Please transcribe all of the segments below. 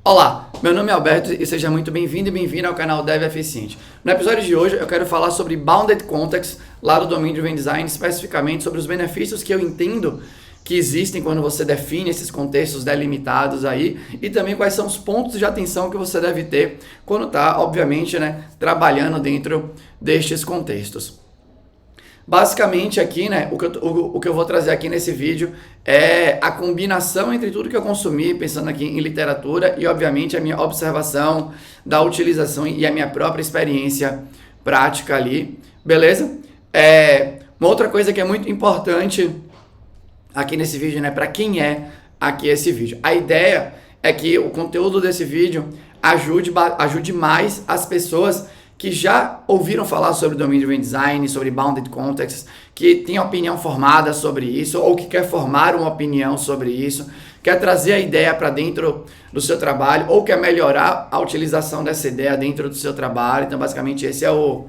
Olá, meu nome é Alberto e seja muito bem-vindo e bem-vinda ao canal Dev Eficiente. No episódio de hoje eu quero falar sobre Bounded Context, lá do Domain Driven Design, especificamente sobre os benefícios que eu entendo que existem quando você define esses contextos delimitados aí e também quais são os pontos de atenção que você deve ter quando está, obviamente, trabalhando dentro destes contextos. Basicamente aqui, o que eu vou trazer aqui nesse vídeo é a combinação entre tudo que eu consumi, pensando aqui em literatura e, obviamente, a minha observação da utilização e a minha própria experiência prática ali, beleza? Uma outra coisa que é muito importante aqui nesse vídeo, para quem é aqui esse vídeo. A ideia é que o conteúdo desse vídeo ajude mais as pessoas que já ouviram falar sobre Domain Driven Design, sobre Bounded Context, que tem opinião formada sobre isso, ou que quer formar uma opinião sobre isso, quer trazer a ideia para dentro do seu trabalho, ou quer melhorar a utilização dessa ideia dentro do seu trabalho. Então, basicamente, esse é o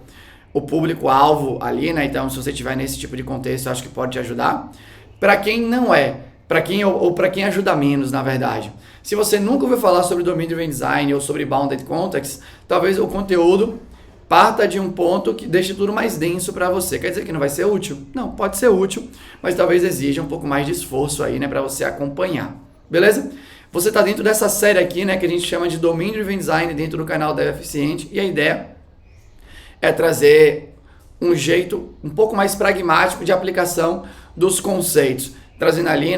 público-alvo ali, Então, se você estiver nesse tipo de contexto, eu acho que pode te ajudar. Para quem não é, para quem ajuda menos, na verdade. Se você nunca ouviu falar sobre Domain Driven Design ou sobre Bounded Context, talvez o conteúdo parta de um ponto que deixe tudo mais denso para você. Quer dizer que não vai ser útil? Não, pode ser útil, mas talvez exija um pouco mais de esforço aí, para você acompanhar. Beleza? Você está dentro dessa série aqui, que a gente chama de Domain Driven Design dentro do canal Dev Eficiente, e a ideia é trazer um jeito um pouco mais pragmático de aplicação dos conceitos, trazendo ali,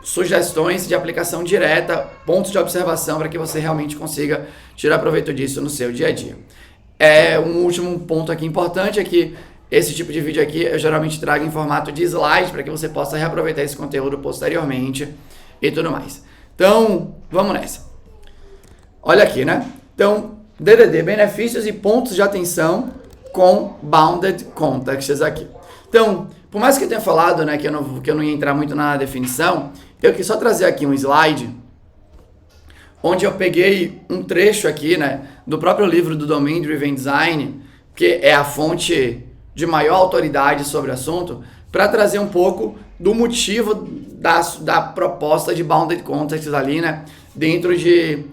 sugestões de aplicação direta, pontos de observação para que você realmente consiga tirar proveito disso no seu dia a dia. Um último ponto aqui importante é que esse tipo de vídeo aqui eu geralmente trago em formato de slide para que você possa reaproveitar esse conteúdo posteriormente e tudo mais. Então, vamos nessa. Olha aqui, Então, DDD, benefícios e pontos de atenção com Bounded Contexts aqui. Então, por mais que eu tenha falado, que eu não ia entrar muito na definição, eu quis só trazer aqui um slide onde eu peguei um trecho aqui, do próprio livro do Domain Driven Design, que é a fonte de maior autoridade sobre o assunto, para trazer um pouco do motivo da proposta de Bounded Contexts ali, dentro de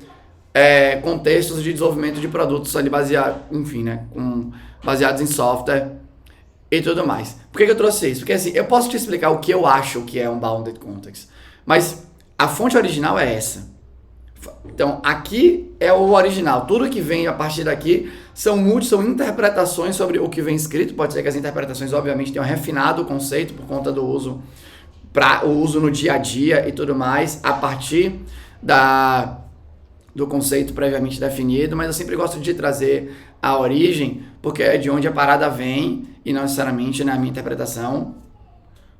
contextos de desenvolvimento de produtos ali baseados em software e tudo mais. Por que eu trouxe isso? Porque assim, eu posso te explicar o que eu acho que é um Bounded Context, mas a fonte original é essa. Então, aqui é o original. Tudo que vem a partir daqui são interpretações sobre o que vem escrito. Pode ser que as interpretações, obviamente, tenham refinado o conceito por conta do uso, para o uso no dia a dia e tudo mais, a partir do conceito previamente definido, mas eu sempre gosto de trazer a origem, porque é de onde a parada vem e não necessariamente, na minha interpretação,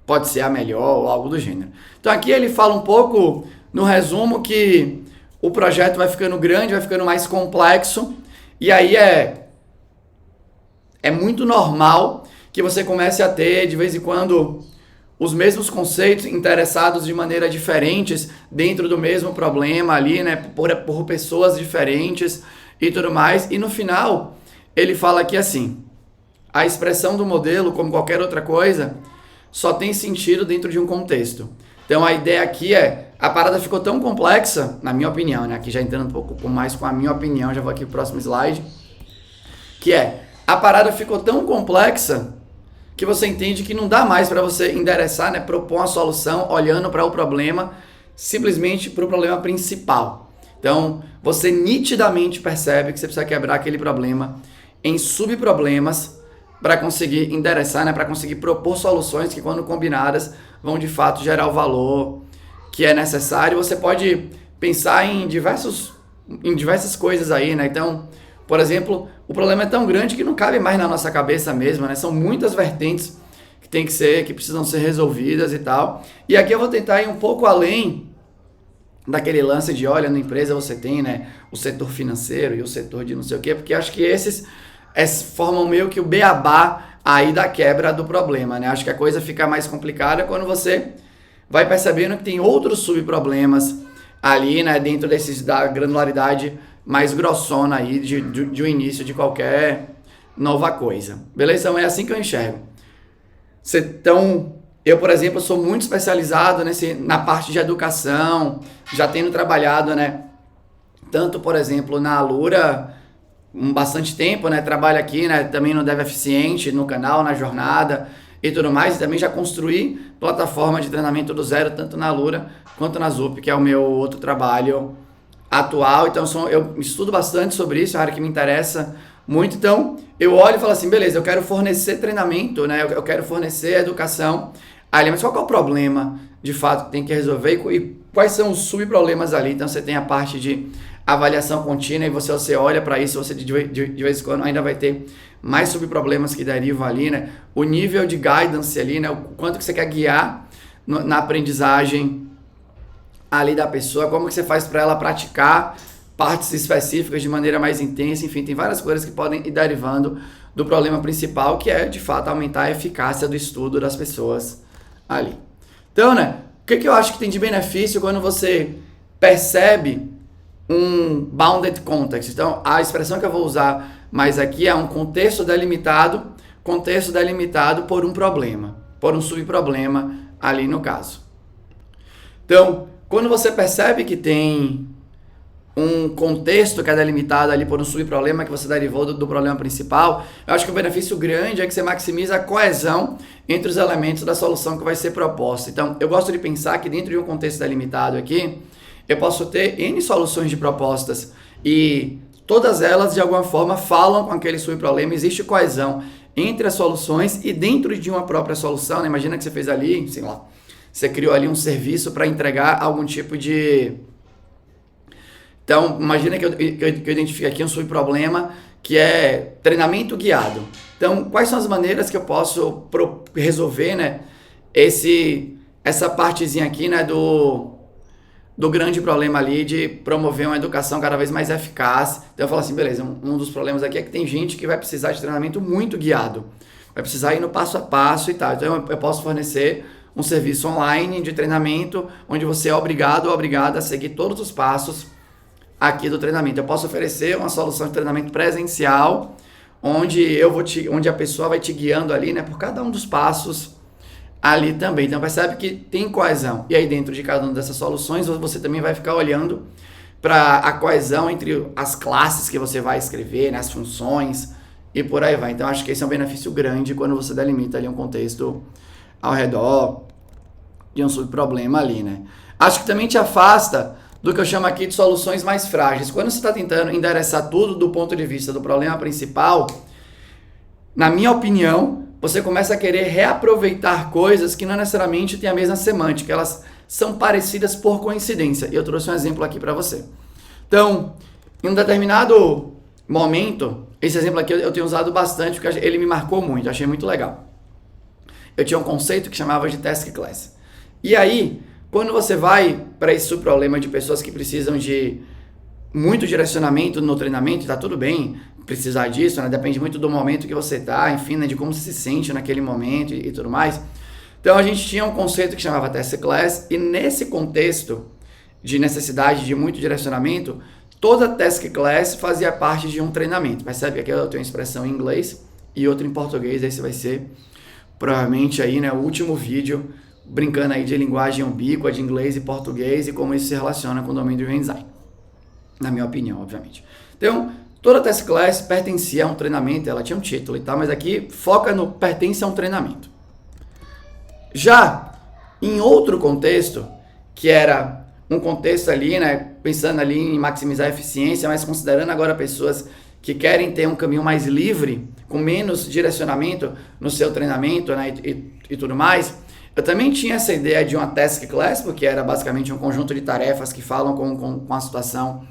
pode ser a melhor ou algo do gênero. Então, aqui ele fala um pouco, no resumo, que o projeto vai ficando grande, vai ficando mais complexo, e aí é muito normal que você comece a ter, de vez em quando, os mesmos conceitos interessados de maneira diferentes dentro do mesmo problema ali, por pessoas diferentes e tudo mais. E no final, ele fala aqui assim: a expressão do modelo, como qualquer outra coisa, só tem sentido dentro de um contexto. Então a ideia aqui a parada ficou tão complexa, na minha opinião, aqui já entrando um pouco mais com a minha opinião, já vou aqui pro próximo slide, que a parada ficou tão complexa que você entende que não dá mais para você endereçar, propor uma solução olhando para o problema, simplesmente para o problema principal. Então, você nitidamente percebe que você precisa quebrar aquele problema em subproblemas para conseguir endereçar, para conseguir propor soluções que, quando combinadas, vão de fato gerar o valor que é necessário. Você pode pensar em diversas coisas aí, Então, por exemplo, o problema é tão grande que não cabe mais na nossa cabeça mesmo, São muitas vertentes que precisam ser resolvidas e tal. E aqui eu vou tentar ir um pouco além daquele lance de, olha, na empresa você tem, o setor financeiro e o setor de não sei o quê, porque acho que esses formam meio que o beabá aí da quebra do problema, Acho que a coisa fica mais complicada quando você vai percebendo que tem outros subproblemas ali, dentro da granularidade mais grossona aí de um início de qualquer nova coisa. Beleza? Então é assim que eu enxergo. Então, eu, por exemplo, sou muito especializado na parte de educação, já tendo trabalhado, tanto, por exemplo, na Alura, bastante tempo, né? Trabalho aqui, né? Também no Dev Eficiente, no canal, na jornada e tudo mais. E também já construí plataforma de treinamento do zero, tanto na Alura quanto na Zup, que é o meu outro trabalho atual. Então, eu estudo bastante sobre isso, é uma área que me interessa muito. Então, eu olho e falo assim, beleza, eu quero fornecer treinamento, né? Eu quero fornecer educação ali, mas qual que é o problema, de fato, que tem que resolver e quais são os subproblemas ali? Então, você tem a parte de avaliação contínua e você olha para isso, você de vez em quando ainda vai ter mais subproblemas que derivam ali, né? O nível de guidance ali, né? O quanto que você quer guiar na aprendizagem ali da pessoa, como que você faz para ela praticar partes específicas de maneira mais intensa, enfim, tem várias coisas que podem ir derivando do problema principal, que é, de fato, aumentar a eficácia do estudo das pessoas ali. Então, né, o que eu acho que tem de benefício quando você percebe um bounded context? Então, a expressão que eu vou usar mais aqui é um contexto delimitado por um problema, por um subproblema ali no caso. Então, quando você percebe que tem um contexto que é delimitado ali por um subproblema que você derivou do problema principal, eu acho que o benefício grande é que você maximiza a coesão entre os elementos da solução que vai ser proposta. Então, eu gosto de pensar que dentro de um contexto delimitado aqui, eu posso ter N soluções de propostas e todas elas, de alguma forma, falam com aquele subproblema, existe coesão entre as soluções e dentro de uma própria solução, né? Imagina que você fez ali, sei lá, você criou ali um serviço para entregar algum tipo de... Então, imagina que eu identifique aqui um subproblema que é treinamento guiado. Então, quais são as maneiras que eu posso resolver, né, essa partezinha aqui, né, do grande problema ali de promover uma educação cada vez mais eficaz. Então, eu falo assim, beleza, um dos problemas aqui é que tem gente que vai precisar de treinamento muito guiado. Vai precisar ir no passo a passo e tal. Então, eu posso fornecer um serviço online de treinamento onde você é obrigado ou obrigada a seguir todos os passos aqui do treinamento. Eu posso oferecer uma solução de treinamento presencial onde onde a pessoa vai te guiando ali, né, por cada um dos passos ali também. Então percebe que tem coesão. E aí dentro de cada uma dessas soluções você também vai ficar olhando para a coesão entre as classes que você vai escrever, né, as funções e por aí vai. Então acho que esse é um benefício grande quando você delimita ali um contexto ao redor de um subproblema ali, né. Acho que também te afasta do que eu chamo aqui de soluções mais frágeis. Quando você está tentando endereçar tudo do ponto de vista do problema principal, na minha opinião, você começa a querer reaproveitar coisas que não necessariamente têm a mesma semântica, elas são parecidas por coincidência. E eu trouxe um exemplo aqui para você. Então, em um determinado momento, esse exemplo aqui eu tenho usado bastante porque ele me marcou muito, achei muito legal. Eu tinha um conceito que chamava de task class. E aí, quando você vai para esse subproblema de pessoas que precisam de muito direcionamento no treinamento, tá tudo bem precisar disso, né? Depende muito do momento que você tá, enfim, né? De como você se sente naquele momento e tudo mais. Então a gente tinha um conceito que chamava Task Class e nesse contexto de necessidade de muito direcionamento, toda Task Class fazia parte de um treinamento. Percebe? Aqui eu tenho uma expressão em inglês e outra em português, esse vai ser provavelmente aí, né, o último vídeo brincando aí de linguagem ubíqua, de inglês e português e como isso se relaciona com o Domain Driven Design. Na minha opinião, obviamente. Então, toda Task Class pertencia a um treinamento, ela tinha um título e tal, mas aqui foca no pertence a um treinamento. Já em outro contexto, que era um contexto ali, né, pensando ali em maximizar a eficiência, mas considerando agora pessoas que querem ter um caminho mais livre, com menos direcionamento no seu treinamento, né, e tudo mais, eu também tinha essa ideia de uma task class, porque era basicamente um conjunto de tarefas que falam com a situação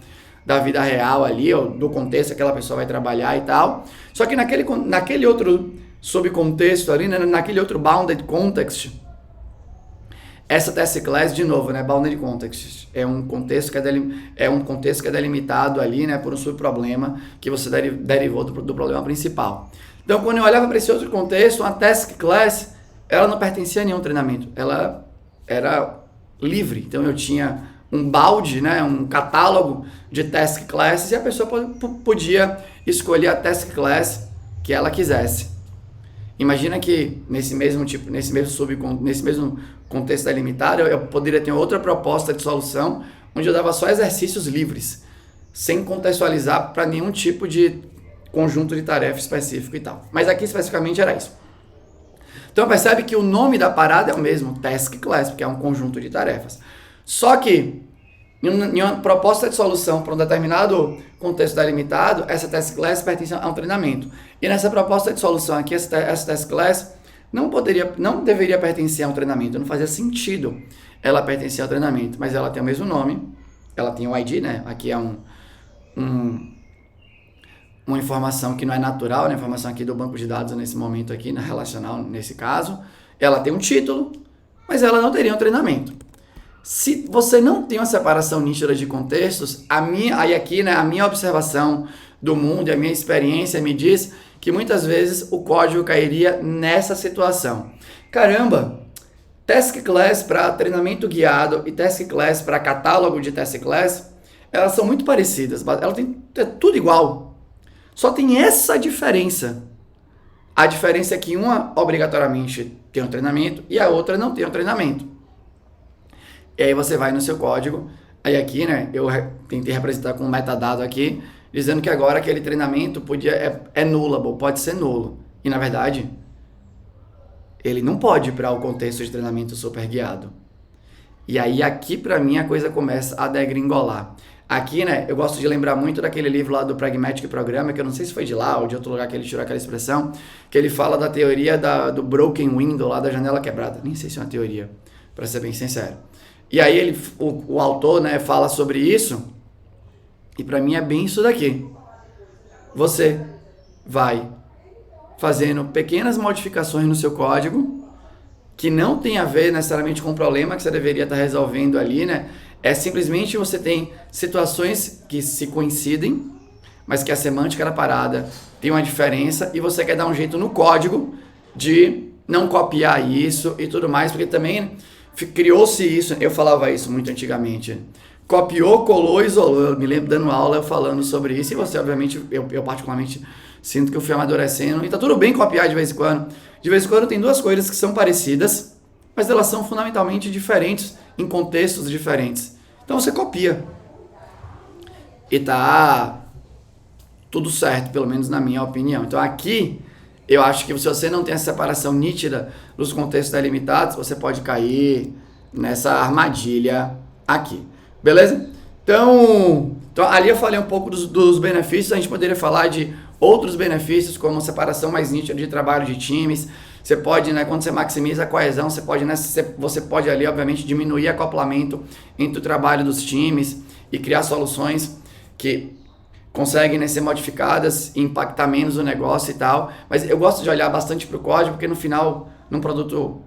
da vida real ali, ou do contexto que aquela pessoa vai trabalhar e tal. Só que naquele outro subcontexto ali, né, naquele outro bounded context, essa task class, de novo, né, bounded context, é um contexto que é delimitado ali, né, por um subproblema que você derivou do problema principal. Então, quando eu olhava para esse outro contexto, uma task class, ela não pertencia a nenhum treinamento, ela era livre. Então eu tinha um balde, né, um catálogo de task classes e a pessoa podia escolher a task class que ela quisesse. Imagina que nesse mesmo contexto delimitado, eu poderia ter outra proposta de solução onde eu dava só exercícios livres. sem contextualizar para nenhum tipo de conjunto de tarefa específico e tal. Mas aqui especificamente era isso. Então percebe que o nome da parada é o mesmo, Task Class, porque é um conjunto de tarefas. Só que em uma proposta de solução para um determinado contexto delimitado, essa Task Class pertence a um treinamento. E nessa proposta de solução aqui, essa Task Class não deveria pertencer a um treinamento, não fazia sentido ela pertencer ao treinamento, mas ela tem o mesmo nome, ela tem o ID, né? Aqui é uma informação que não é natural, né? Informação aqui do banco de dados nesse momento aqui, né? Relacional nesse caso. Ela tem um título, mas ela não teria um treinamento. Se você não tem uma separação nítida de contextos, a minha observação do mundo e a minha experiência me diz que muitas vezes o código cairia nessa situação. Caramba, Task Class para treinamento guiado e Task Class para catálogo de Task Class, elas são muito parecidas, é tudo igual. Só tem essa diferença. A diferença é que uma obrigatoriamente tem um treinamento e a outra não tem um treinamento. E aí você vai no seu código, aí aqui, né, eu tentei representar com um metadado aqui, dizendo que agora aquele treinamento é nullable, pode ser nulo. E na verdade, ele não pode ir para o contexto de treinamento super guiado. E aí aqui para mim a coisa começa a degringolar. Aqui, né, eu gosto de lembrar muito daquele livro lá do Pragmatic Programmer, que eu não sei se foi de lá ou de outro lugar que ele tirou aquela expressão, que ele fala da teoria do broken window, lá da janela quebrada. Nem sei se é uma teoria, para ser bem sincero. E aí o autor, né, fala sobre isso, e para mim é bem isso daqui. Você vai fazendo pequenas modificações no seu código, que não tem a ver necessariamente com o problema que você deveria estar resolvendo ali, né? É simplesmente você tem situações que se coincidem, mas que a semântica da parada tem uma diferença e você quer dar um jeito no código de não copiar isso e tudo mais, porque também criou-se isso, eu falava isso muito antigamente, copiou, colou, isolou. Eu me lembro dando aula eu falando sobre isso e você, obviamente, eu particularmente sinto que eu fui amadurecendo e tá tudo bem copiar de vez em quando. De vez em quando tem duas coisas que são parecidas, mas elas são fundamentalmente diferentes em contextos diferentes. Então você copia. E tá tudo certo, pelo menos na minha opinião. Então aqui, eu acho que se você não tem essa separação nítida dos contextos delimitados, você pode cair nessa armadilha aqui. Beleza? Então ali eu falei um pouco dos benefícios, a gente poderia falar de outros benefícios, como separação mais nítida de trabalho de times. Você pode, né, quando você maximiza a coesão, você pode ali, obviamente, diminuir acoplamento entre o trabalho dos times e criar soluções que conseguem, né, ser modificadas e impactar menos o negócio e tal. Mas eu gosto de olhar bastante para o código, porque no final, num produto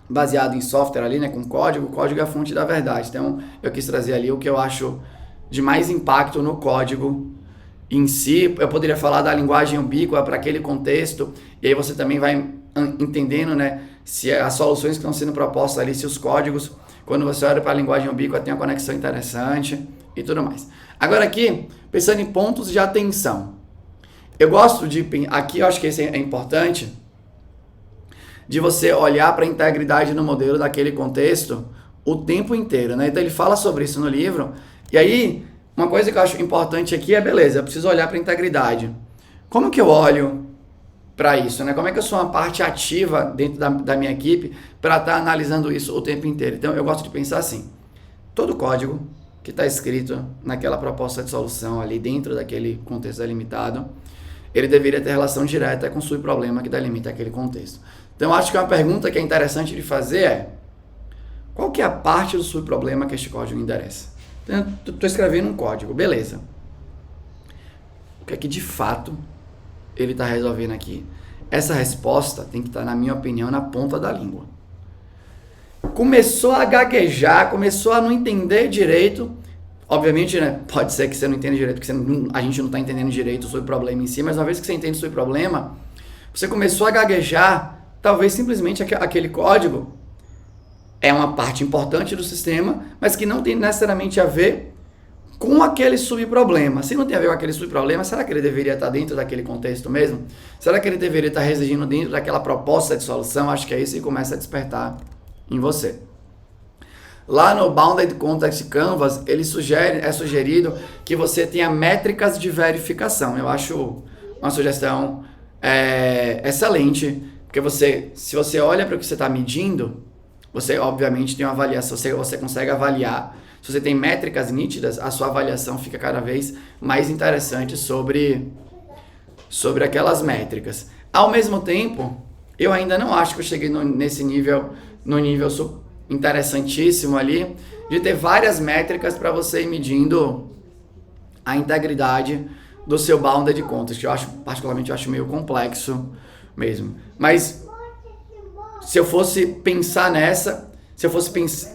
baseado em software ali, né, com código, o código é a fonte da verdade. Então, eu quis trazer ali o que eu acho de mais impacto no código em si. Eu poderia falar da linguagem ubíqua para aquele contexto, e aí você também vai entendendo, né, se as soluções que estão sendo propostas ali, se os códigos, quando você olha para a linguagem ubíqua, tem uma conexão interessante e tudo mais. Agora aqui, pensando em pontos de atenção. Eu gosto aqui eu acho que esse é importante, de você olhar para a integridade no modelo daquele contexto o tempo inteiro, né? Então ele fala sobre isso no livro, e aí uma coisa que eu acho importante aqui é, beleza, eu preciso olhar para a integridade. Como que eu olho para isso, né? Como é que eu sou uma parte ativa dentro da minha equipe para estar analisando isso o tempo inteiro? Então eu gosto de pensar assim, todo código que está escrito naquela proposta de solução ali dentro daquele contexto delimitado, ele deveria ter relação direta com o subproblema que delimita aquele contexto. Então eu acho que uma pergunta que é interessante de fazer é, qual que é a parte do subproblema que este código endereça? Então, eu estou escrevendo um código, beleza. O que é que de fato ele está resolvendo aqui? Essa resposta tem que estar, na minha opinião, na ponta da língua. Começou a gaguejar, começou a não entender direito. Obviamente, né, pode ser que você não entenda direito, porque a gente não está entendendo direito sobre o problema em si, mas uma vez que você entende sobre o problema, você começou a gaguejar, talvez simplesmente aquele código é uma parte importante do sistema, mas que não tem necessariamente a ver com aquele subproblema. Se não tem a ver com aquele subproblema, será que ele deveria estar dentro daquele contexto mesmo? Será que ele deveria estar residindo dentro daquela proposta de solução? Acho que é isso que começa a despertar em você. Lá no Bounded Context Canvas, é sugerido que você tenha métricas de verificação. Eu acho uma sugestão excelente, porque se você olha para o que você está medindo, você obviamente tem uma avaliação, você consegue avaliar. Se você tem métricas nítidas, a sua avaliação fica cada vez mais interessante sobre aquelas métricas. Ao mesmo tempo, eu ainda não acho que eu cheguei no nível interessantíssimo ali, de ter várias métricas para você ir medindo a integridade do seu Bounded Context. Particularmente, eu acho meio complexo mesmo. Mas se eu fosse pensar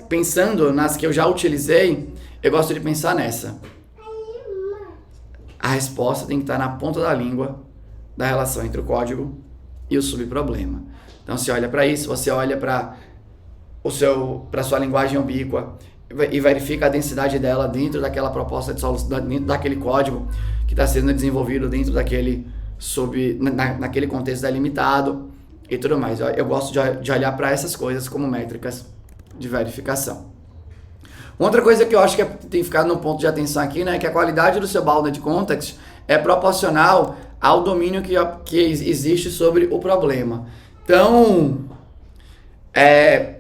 pensando nas que eu já utilizei, eu gosto de pensar nessa. A resposta tem que estar na ponta da língua da relação entre o código e o subproblema. Então, você olha para isso, você olha para sua linguagem ubíqua e verifica a densidade dela dentro daquela proposta de solução, dentro daquele código que está sendo desenvolvido dentro daquele naquele contexto delimitado e tudo mais. Eu gosto de olhar para essas coisas como métricas de verificação. Outra coisa que eu acho que tem que ficar no ponto de atenção aqui, né, é que a qualidade do seu Bounded Context é proporcional ao domínio que existe sobre o problema. Então,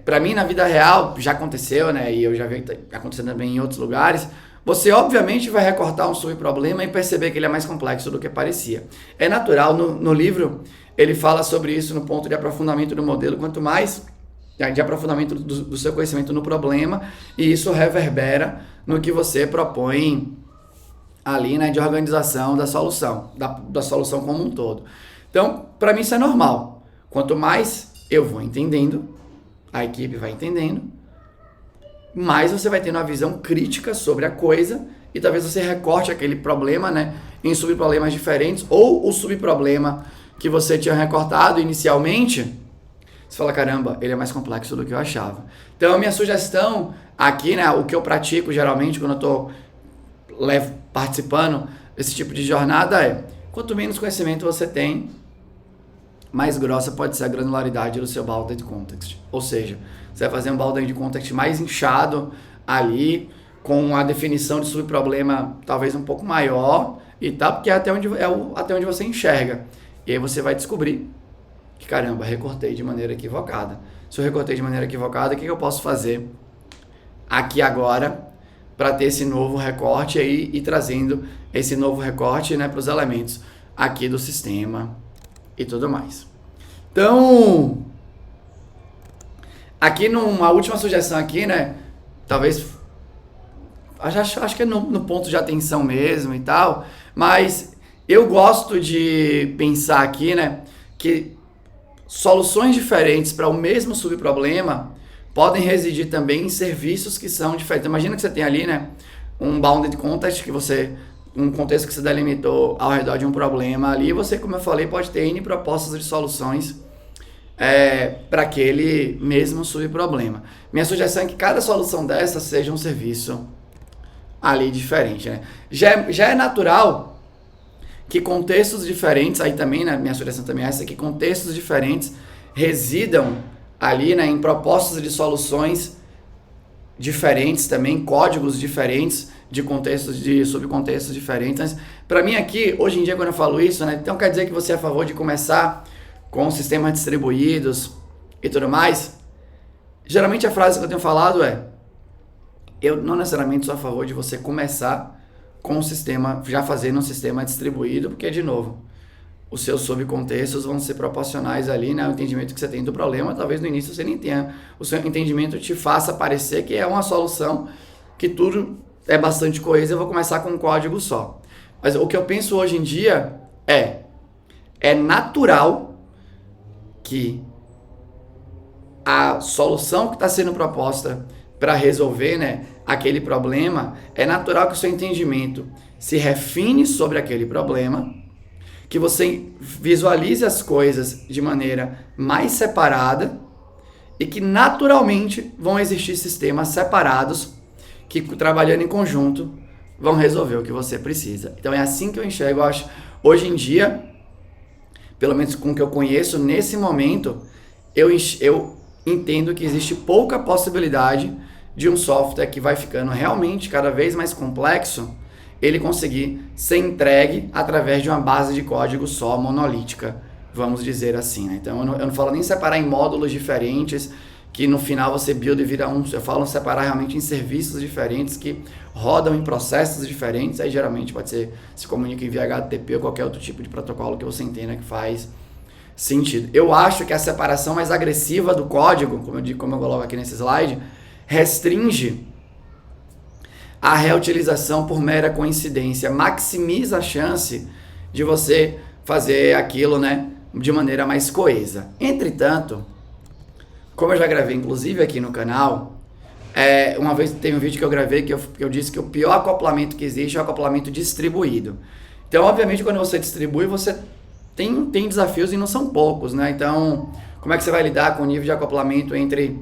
para mim, na vida real, já aconteceu, né, e eu já vi acontecendo também em outros lugares, você obviamente vai recortar um subproblema e perceber que ele é mais complexo do que parecia. É natural, no livro ele fala sobre isso no ponto de aprofundamento do modelo, quanto mais de aprofundamento do seu conhecimento no problema, e isso reverbera no que você propõe ali, né, de organização da solução, da solução como um todo. Então, para mim isso é normal. Quanto mais eu vou entendendo, a equipe vai entendendo, mais você vai tendo uma visão crítica sobre a coisa, e talvez você recorte aquele problema, né, em subproblemas diferentes, ou o subproblema que você tinha recortado inicialmente, você fala, caramba, ele é mais complexo do que eu achava. Então, a minha sugestão aqui, né, o que eu pratico geralmente quando eu estou participando desse tipo de jornada é, quanto menos conhecimento você tem, mais grossa pode ser a granularidade do seu Bounded Context. Ou seja, você vai fazer um Bounded Context mais inchado ali, com a definição de subproblema talvez um pouco maior e tal, porque é até onde você enxerga. E aí você vai descobrir que, caramba, recortei de maneira equivocada. Se eu recortei de maneira equivocada, o que eu posso fazer aqui agora para ter esse novo recorte aí e trazendo esse novo recorte, né, para os elementos aqui do sistema e tudo mais. Então, aqui numa última sugestão aqui, né, talvez, acho que é no ponto de atenção mesmo e tal, mas eu gosto de pensar aqui, né, que soluções diferentes para o mesmo subproblema podem residir também em serviços que são diferentes. Imagina que você tem ali, né, um bounded context, um contexto que você delimitou ao redor de um problema ali, você, como eu falei, pode ter N propostas de soluções para aquele mesmo subproblema. Minha sugestão é que cada solução dessa seja um serviço ali diferente, né? Já é natural que contextos diferentes, aí também, né, minha sugestão também é essa, que contextos diferentes residam ali, né, em propostas de soluções diferentes também, códigos diferentes de contextos, de subcontextos diferentes. Mas, para mim aqui, hoje em dia, quando eu falo isso, né, então quer dizer que você é a favor de começar com sistemas distribuídos e tudo mais? Geralmente a frase que eu tenho falado é, eu não necessariamente sou a favor de você começar com um sistema, já fazendo um sistema distribuído, porque, de novo, os seus subcontextos vão ser proporcionais ali, né, ao entendimento que você tem do problema. Talvez no início você nem tenha, o seu entendimento te faça parecer que é uma solução, que tudo é bastante coeso, eu vou começar com um código só. Mas o que eu penso hoje em dia é natural que a solução que está sendo proposta para resolver, né, aquele problema, é natural que o seu entendimento se refine sobre aquele problema, que você visualize as coisas de maneira mais separada e que naturalmente vão existir sistemas separados que, trabalhando em conjunto, vão resolver o que você precisa. Então é assim que eu enxergo, eu acho, hoje em dia, pelo menos com o que eu conheço, nesse momento, eu entendo que existe pouca possibilidade de um software que vai ficando realmente cada vez mais complexo, ele conseguir ser entregue através de uma base de código só monolítica, vamos dizer assim, né? Então eu não falo nem separar em módulos diferentes, que no final você build e vira um, eu falo separar realmente em serviços diferentes que rodam em processos diferentes, aí geralmente pode ser, se comunica em via HTTP ou qualquer outro tipo de protocolo que você entenda que faz sentido. Eu acho que a separação mais agressiva do código, como eu coloco aqui nesse slide, restringe a reutilização por mera coincidência, maximiza a chance de você fazer aquilo, né, de maneira mais coesa. Entretanto, como eu já gravei inclusive aqui no canal, uma vez teve um vídeo que eu gravei que eu disse que o pior acoplamento que existe é o acoplamento distribuído. Então, obviamente, quando você distribui, você tem desafios e não são poucos, né? Então, como é que você vai lidar com o nível de acoplamento entre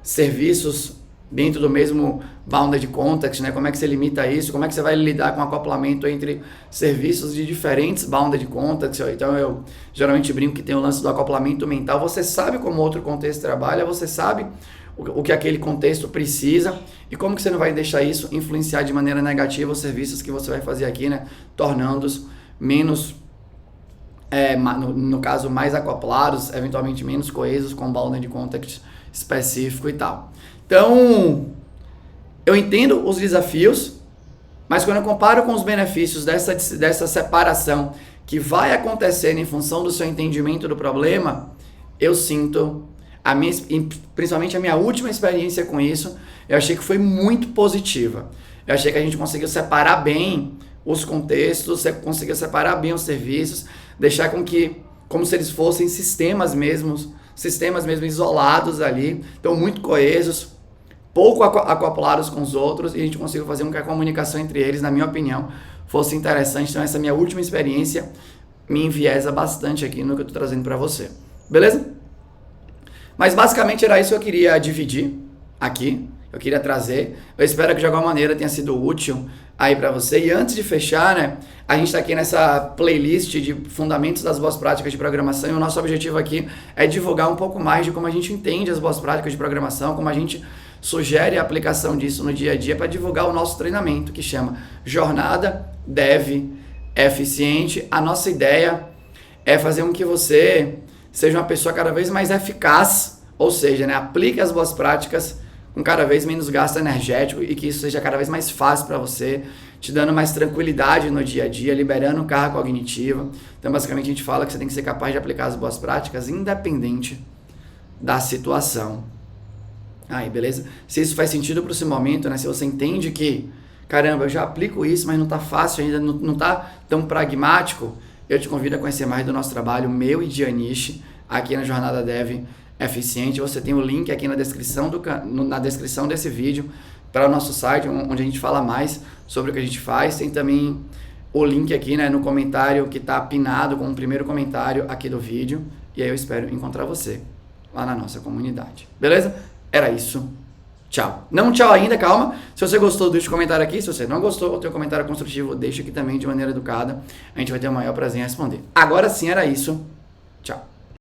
serviços dentro do mesmo bounded context, né? Como é que você limita isso? Como é que você vai lidar com o acoplamento entre serviços de diferentes bounded contexts? Então, eu geralmente brinco que tem o lance do acoplamento mental. Você sabe como outro contexto trabalha, você sabe o que aquele contexto precisa e como que você não vai deixar isso influenciar de maneira negativa os serviços que você vai fazer aqui, né? Tornando-os menos, no caso, mais acoplados, eventualmente menos coesos com bounded context específico e tal. Então, eu entendo os desafios, mas quando eu comparo com os benefícios dessa separação que vai acontecer em função do seu entendimento do problema, eu sinto, principalmente a minha última experiência com isso, eu achei que foi muito positiva. Eu achei que a gente conseguiu separar bem os contextos, conseguiu separar bem os serviços, deixar como se eles fossem sistemas mesmo isolados ali, então muito coesos, pouco acoplados com os outros, e a gente conseguiu fazer com que a comunicação entre eles, na minha opinião, fosse interessante. Então essa minha última experiência me enviesa bastante aqui no que eu estou trazendo para você. Beleza? Mas basicamente era isso que eu queria dividir aqui, eu queria trazer. Eu espero que de alguma maneira tenha sido útil aí para você. E antes de fechar, né, a gente está aqui nessa playlist de fundamentos das boas práticas de programação, e o nosso objetivo aqui é divulgar um pouco mais de como a gente entende as boas práticas de programação, como a gente sugere a aplicação disso no dia a dia para divulgar o nosso treinamento, que chama Jornada Dev Eficiente. A nossa ideia é fazer com que você seja uma pessoa cada vez mais eficaz, ou seja, né, aplique as boas práticas com cada vez menos gasto energético e que isso seja cada vez mais fácil para você, te dando mais tranquilidade no dia a dia, liberando carga cognitiva. Então, basicamente, a gente fala que você tem que ser capaz de aplicar as boas práticas independente da situação. Aí, beleza? Se isso faz sentido para o seu momento, né? Se você entende que, caramba, eu já aplico isso, mas não está fácil ainda, não está tão pragmático, eu te convido a conhecer mais do nosso trabalho, meu e de Anish, aqui na Jornada Dev Eficiente. Você tem o link aqui na descrição desse vídeo para o nosso site, onde a gente fala mais sobre o que a gente faz. Tem também o link aqui, né, no comentário que está pinado com o primeiro comentário aqui do vídeo. E aí eu espero encontrar você lá na nossa comunidade. Beleza? Era isso. Tchau. Não tchau ainda, calma. Se você gostou, deixa um comentário aqui. Se você não gostou, tem um comentário construtivo, deixa aqui também de maneira educada. A gente vai ter o maior prazer em responder. Agora sim, era isso. Tchau.